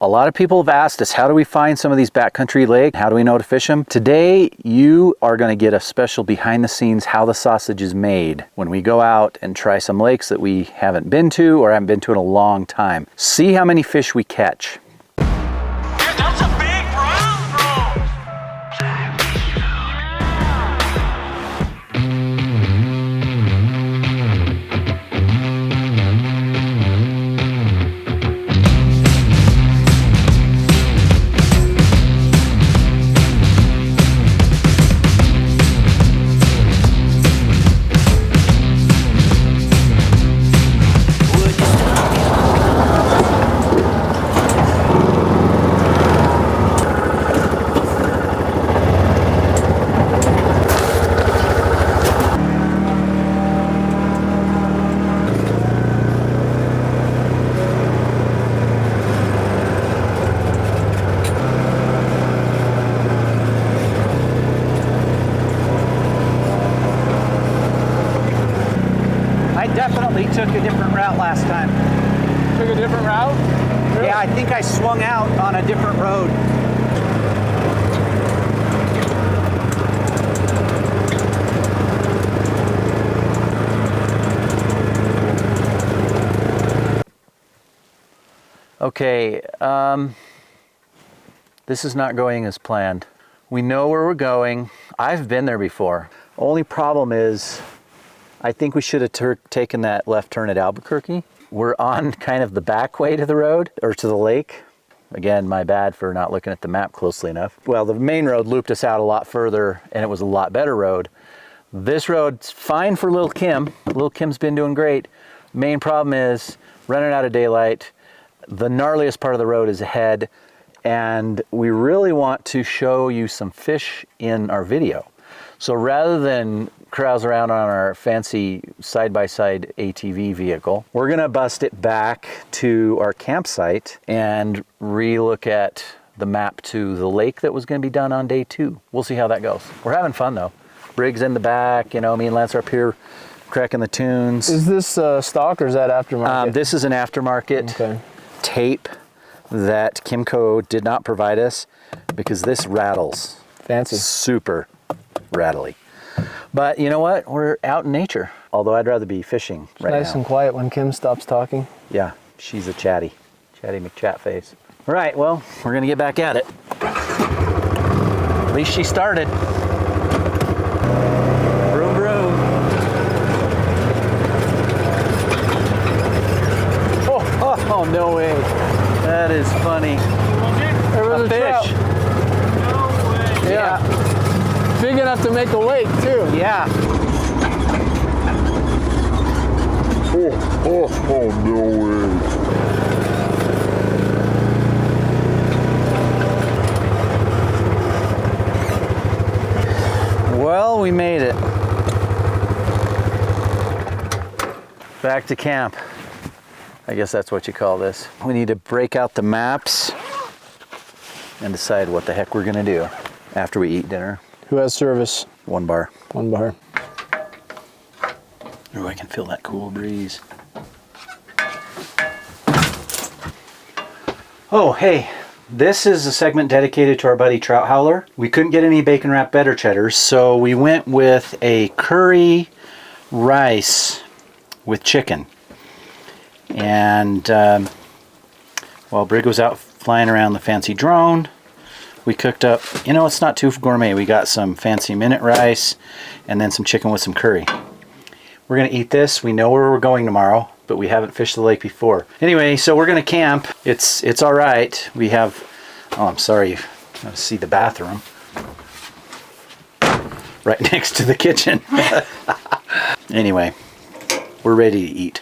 A lot of people have asked us, how do we find some of these backcountry lakes? How do we know to fish them? Today, you are going to get a special behind the scenes how the sausage is made when we go out and try some lakes that we haven't been to or haven't been to in a long time. See how many fish we catch. That's a big brown trout. Definitely took a different route last time. Took a different route? Really? Yeah, I think I swung out on a different road. Okay, this is not going as planned. We know where we're going. I've been there before. Only problem is I think we should have taken that left turn at Albuquerque. We're on kind of the back way to the road, or to the lake. Again, my bad for not looking at the map closely enough. Well, the main road looped us out a lot further, and it was a lot better road. This road's fine for Little Kim. Little Kim's been doing great. Main problem is running out of daylight. The gnarliest part of the road is ahead, and we really want to show you some fish in our video. So rather than carouse around on our fancy side-by-side ATV vehicle, we're gonna bust it back to our campsite and re-look at the map to the lake that was gonna be done on day 2. We'll see how that goes. We're having fun though. Brig's in the back, you know, me and Lance are up here cracking the tunes. Is this stock or is that aftermarket? This is an aftermarket tape that Kimco did not provide us because this rattles. Fancy. Super rattly. But you know what? We're out in nature. Although I'd rather be fishing right now. Nice and quiet when Kim stops talking. Yeah, she's a chatty McChatface. All right, well, we're gonna get back at it. At least she started. Vroom, vroom. Oh, no way. That is funny. There was a fish. trout. No way. Yeah. Big enough to make a lake too. Yeah. Oh, no way. Well, we made it. Back to camp. I guess that's what you call this. We need to break out the maps and decide what the heck we're gonna do after we eat dinner. Who has service? 1 bar. 1 bar. Ooh, I can feel that cool breeze. Oh, hey, this is a segment dedicated to our buddy Trout Howler. We couldn't get any bacon wrapped better cheddars, so we went with a curry rice with chicken. And while Brig was out flying around the fancy drone, we cooked up, you know, it's not too gourmet. We got some fancy minute rice and then some chicken with some curry. We're gonna eat this. We know where we're going tomorrow, but we haven't fished the lake before. Anyway, so we're gonna camp. It's all right. We have, oh, I'm sorry, you gotta see the bathroom. Right next to the kitchen. Anyway, we're ready to eat.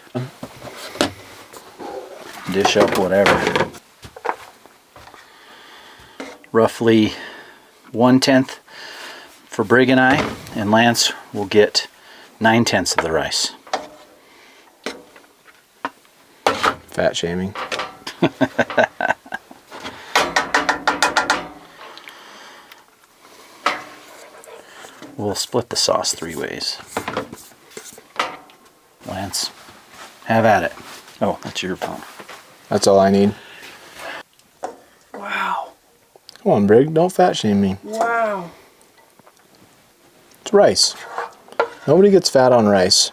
Dish up, whatever. Roughly 1/10 for Brig and I, and Lance will get 9/10 of the rice. Fat shaming. We'll split the sauce 3 ways. Lance, have at it. Oh, that's your phone. That's all I need. Come on, Brig, don't fat shame me. Wow. It's rice. Nobody gets fat on rice.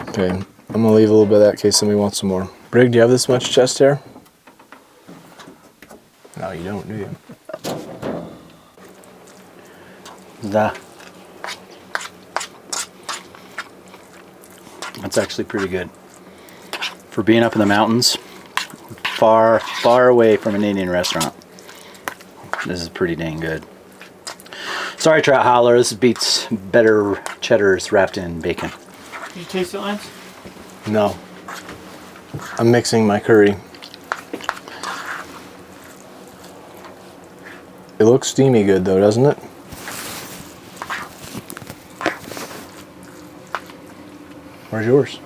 Okay, I'm gonna leave a little bit of that in case somebody wants some more. Brig, do you have this much chest hair? No, you don't, do you? That's actually pretty good. For being up in the mountains, far, far away from an Indian restaurant. This is pretty dang good. Sorry, Trout Howler, this beats better cheddars wrapped in bacon. Did you taste it, Lance? No. I'm mixing my curry. It looks steamy good though, doesn't it? Where's yours?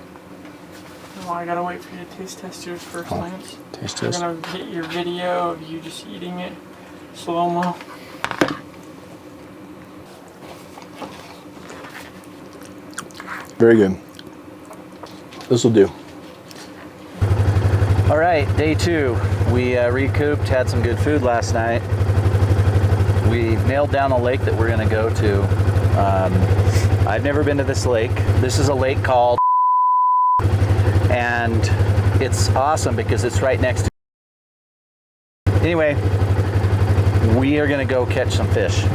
Oh, I gotta wait for you to taste test yours first, Lance. Taste We're test. gonna get your video of you just eating it slow-mo. Very good. This will do. All right, day 2. We recouped, had some good food last night. We nailed down a lake that we're gonna go to. I've never been to this lake. This is a lake called, and it's awesome because it's right next to. Anyway, we are gonna go catch some fish.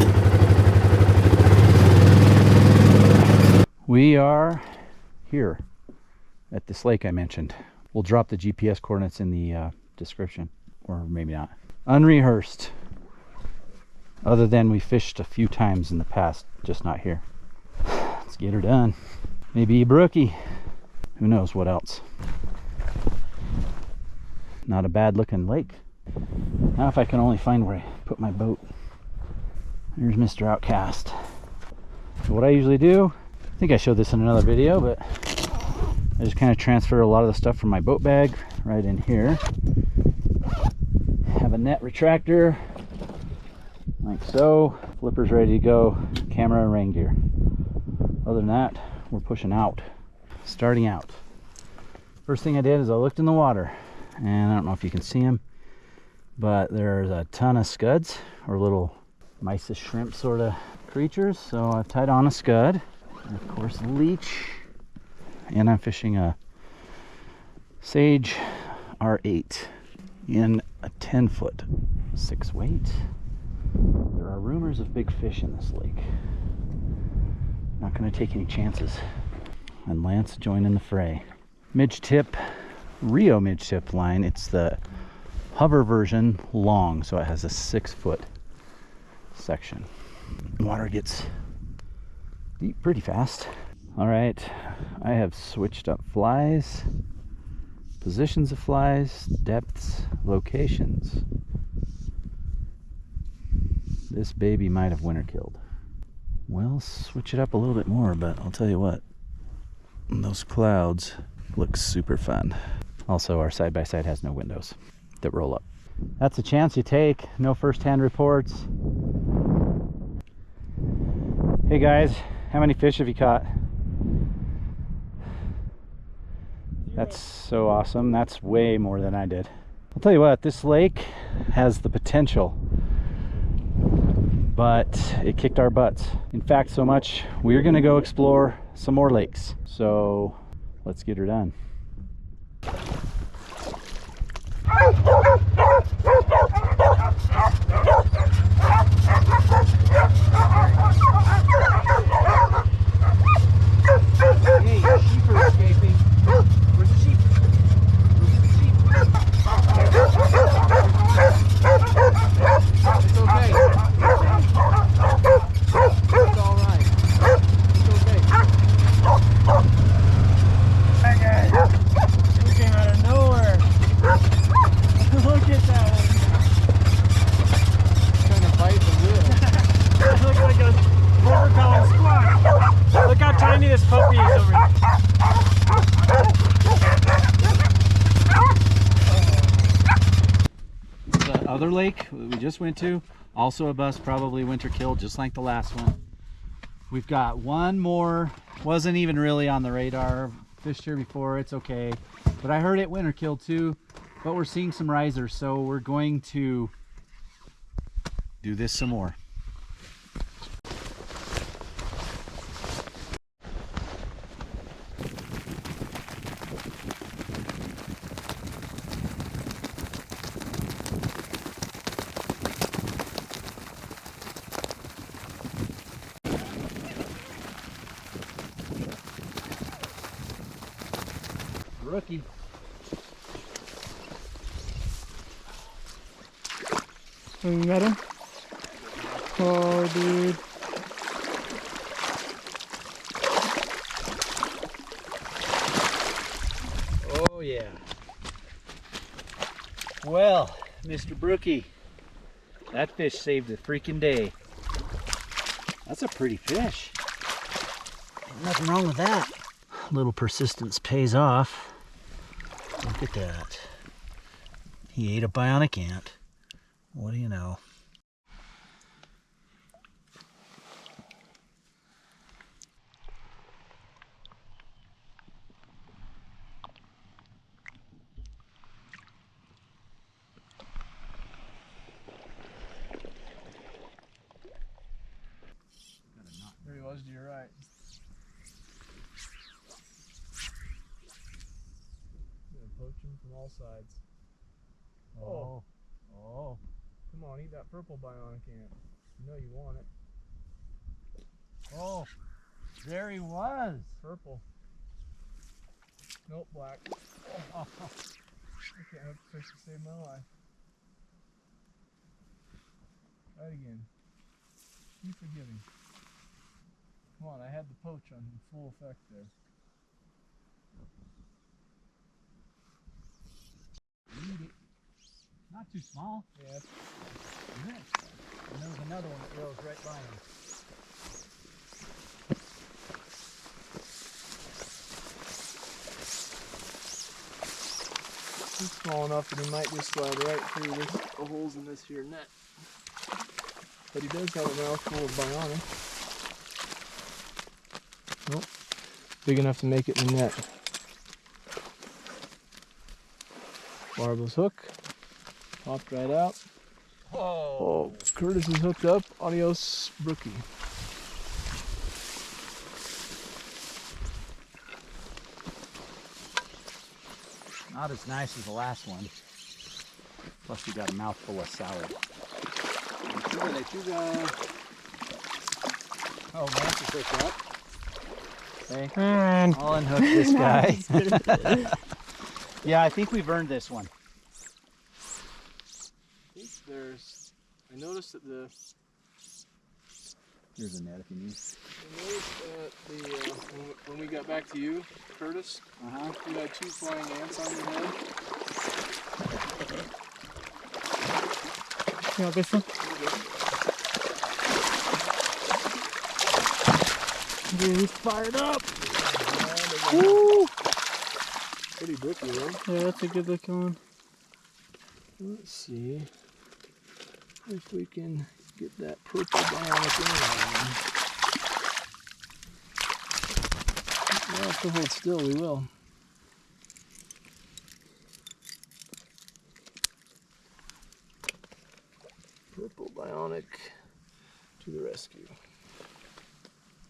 We are here at this lake I mentioned. We'll drop the GPS coordinates in the description, or maybe not. Unrehearsed, other than we fished a few times in the past, just not here. Let's get her done. Maybe a brookie. Who knows what else. Not a bad looking lake. Now if I can only find where I put my boat. There's Mr. Outcast. So what I usually do, I think I showed this in another video, but I just kind of transfer a lot of the stuff from my boat bag right in here. Have a net retractor, like so. Flipper's ready to go, camera and rain gear. Other than that, we're pushing out. Starting out. First thing I did is I looked in the water, and I don't know if you can see them, but there's a ton of scuds, or little mysis shrimp sort of creatures. So I've tied on a scud, and of course a leech, and I'm fishing a Sage R8 in a 10-foot 6 weight. There are rumors of big fish in this lake. Not going to take any chances. And Lance joining the fray. Midge tip, Rio midge tip line. It's the hover version, long, so it has a 6-foot section. Water gets deep pretty fast. All right, I have switched up flies, positions of flies, depths, locations. This baby might have winter killed. Well, switch it up a little bit more, but I'll tell you what, those clouds look super fun. Also, our side-by-side has no windows that roll up. That's a chance you take. No first-hand reports. Hey guys, how many fish have you caught? That's so awesome. That's way more than I did. I'll tell you what, this lake has the potential, but it kicked our butts. In fact, so much, we're gonna go explore some more lakes. So let's get her done. Hey, sheep are escaping. Where's the sheep? Where's the sheep? It's okay. It's all right. It's okay. It came out of nowhere. Look at that one. Trying to bite the wheel. That looks like a overcoming squat. Look how tiny this puppy is over here. The other lake we just went to, also a bus, probably winter killed, just like the last one. We've got one more, wasn't even really on the radar. Fished here before, it's okay. But I heard it winter killed too. but we're seeing some risers, so we're going to do this some more. Rookie. Oh, you got him? Oh, dude. Oh, yeah. Well, Mr. Brookie, that fish saved the freaking day. That's a pretty fish. Ain't nothing wrong with that. A little persistence pays off. Look at that. He ate a bionic ant. What do you know? There he was to your right. Gonna poach him from all sides. Oh. Oh. Come on, eat that purple bionic ant. You know you want it. Oh. There he was. Purple. Nope, black. Oh. I can't hook the fish to save my life. Try it again. Be forgiving. Come on, I had the poach on in full effect there. Eat it. Not too small. Yeah, it's Good. And there was another one that rose right by him. he's small enough that he might just slide right through the holes in this here net. But he does have a mouthful of bionic. Nope. Big enough to make it in the net. Barbless hook. Popped right out. Oh, Curtis is hooked up. Adios, Brookie. Not as nice as the last one. Plus we got a mouthful of salad. Oh, Lance is hooked up. Okay, And I'll unhook this guy. Yeah, I think we've earned this one. I think there's. I noticed that the. Here's a net if you need. I noticed that when we got back to you, Curtis, you had 2 flying ants on your head. you want this one? Dude, he's fired up. Woo! Pretty brookie, right? Yeah, that's a good looking one. Let's see if we can get that purple bionic in. We'll have to hold still, we will. Purple bionic to the rescue.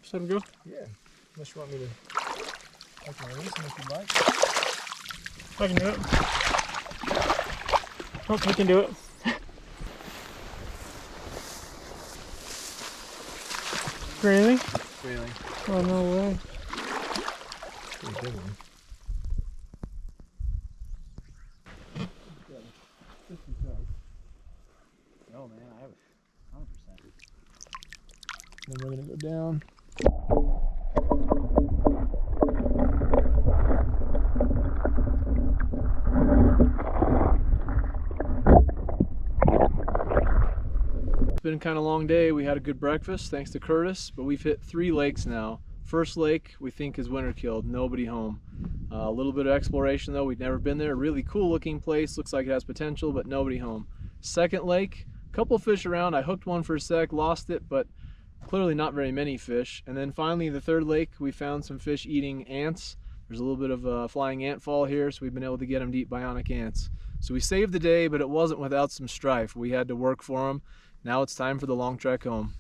Just let him go. Yeah, unless you want me to. I can release him if you'd like. I can do it. Oh, I can do it. Really? Really? Oh, no way. Pretty big one. Oh man, I have 100%. Then we're gonna go down. It's been kind of a long day. We had a good breakfast thanks to Curtis, but we've hit 3 lakes now. First lake we think is winter killed, nobody home. A little bit of exploration though, we'd never been there. Really cool looking place, looks like it has potential, but nobody home. Second lake, a couple fish around. I hooked one for a sec, lost it, but clearly not very many fish. And then finally the third lake, we found some fish eating ants. There's a little bit of a flying ant fall here, so we've been able to get them to eat bionic ants. So we saved the day, but it wasn't without some strife. We had to work for them. Now it's time for the long trek home.